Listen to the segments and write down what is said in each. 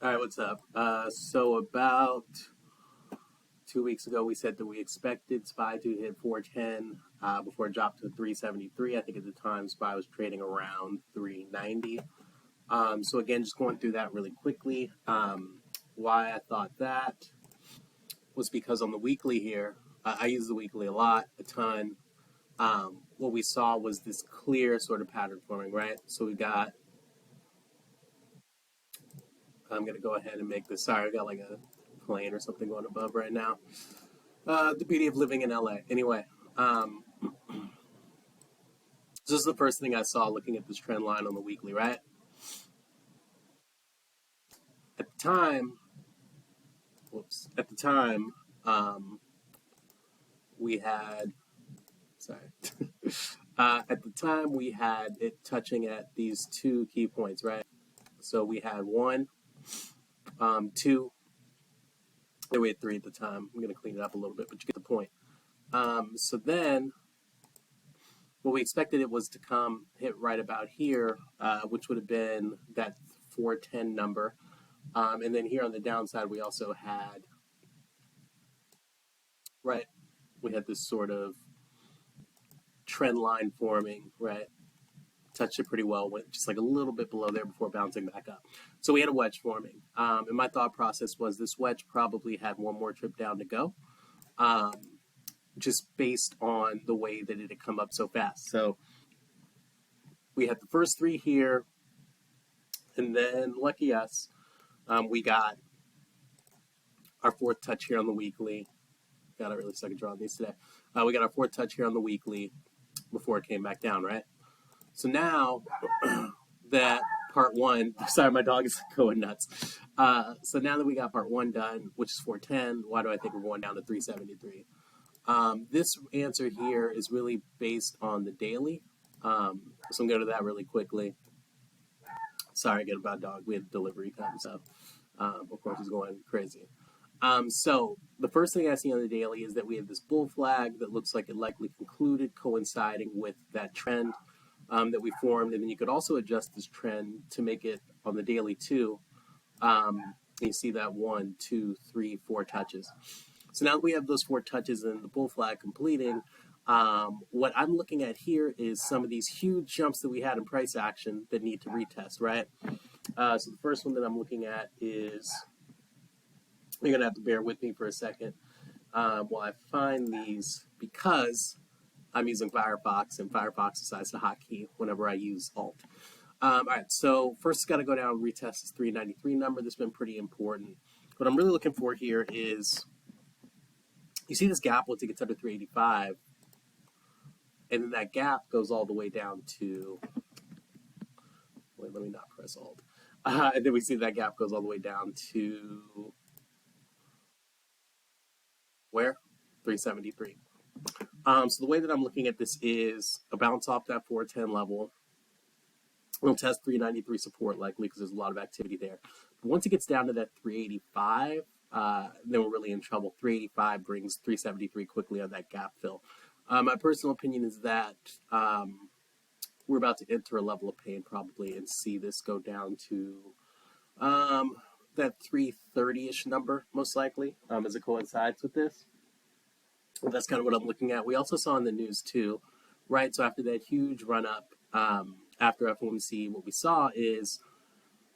All right, what's up? So about 2 weeks ago, we said that we expected SPY to hit 410 before it dropped to 373. I think at the time SPY was trading around 390. So again, just going through that really quickly. Why I thought that was because on the weekly here, I use the weekly a lot, a ton. What we saw was this clear sort of pattern forming, right? So we got. I'm gonna go ahead and make this. Sorry, I got like a plane or something going above right now. The beauty of living in LA. Anyway, this is the first thing I saw looking at this trend line on the weekly, right? At the time, um, we had, sorry, at the time we had it touching at these two key points, right? So we had one, two, and we had three at the time. I'm going to clean it up a little bit, but you get the point. So then what we expected it was to come hit right about here, which would have been that 410 number. And then here on the downside, we also had, right, we had this sort of trend line forming, right? Touched it pretty well, went just like a little bit below there before bouncing back up. So we had a wedge forming. And my thought process was this wedge probably had one more trip down to go, just based on the way that it had come up so fast. So we had the first three here, and then lucky us, we got our fourth touch here on the weekly. God, I really suck at drawing these today. We got our fourth touch here on the weekly before it came back down, right? So now that part one, sorry, my dog is going nuts. So now that we got part one done, which is 410, why do I think we're going down to 373? This answer here is really based on the daily. So I'm going to that really quickly. Sorry, I get a bad dog. We had delivery come, so of course he's going crazy. So the first thing I see on the daily is that we have this bull flag that looks like it likely concluded, coinciding with that trend that we formed. And then you could also adjust this trend to make it on the daily too. You see that 1, 2, 3, 4 touches. So now that we have those 4 touches and the bull flag completing, what I'm looking at here is some of these huge jumps that we had in price action that need to retest, right? So the first one that I'm looking at is, you're going to have to bear with me for a second while I find these, because I'm using Firefox, and Firefox decides to hotkey whenever I use Alt. All right, so first it's got to go down and retest this 393 number. That's been pretty important. What I'm really looking for here is, you see this gap once it gets under 385, and then that gap goes all the way down to, wait, let me not press Alt. And then we see that gap goes all the way down to, where? 373. So the way that I'm looking at this is a bounce off that 410 level. We'll test 393 support likely because there's a lot of activity there. But once it gets down to that 385, then we're really in trouble. 385 brings 373 quickly on that gap fill. My personal opinion is that we're about to enter a level of pain probably and see this go down to that 330-ish number, most likely, as it coincides with this. Well, that's kind of what I'm looking at. We also saw in the news too, right? So after that huge run up, after FOMC, what we saw is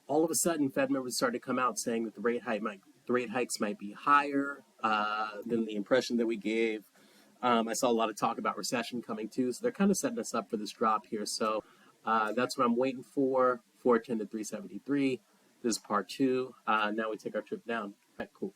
all of a sudden Fed members started to come out saying that the rate hikes might be higher than the impression that we gave. I saw a lot of talk about recession coming too, so they're kind of setting us up for this drop here. So that's what I'm waiting for, 410 to 373. This is part two. Now we take our trip down. All right, cool.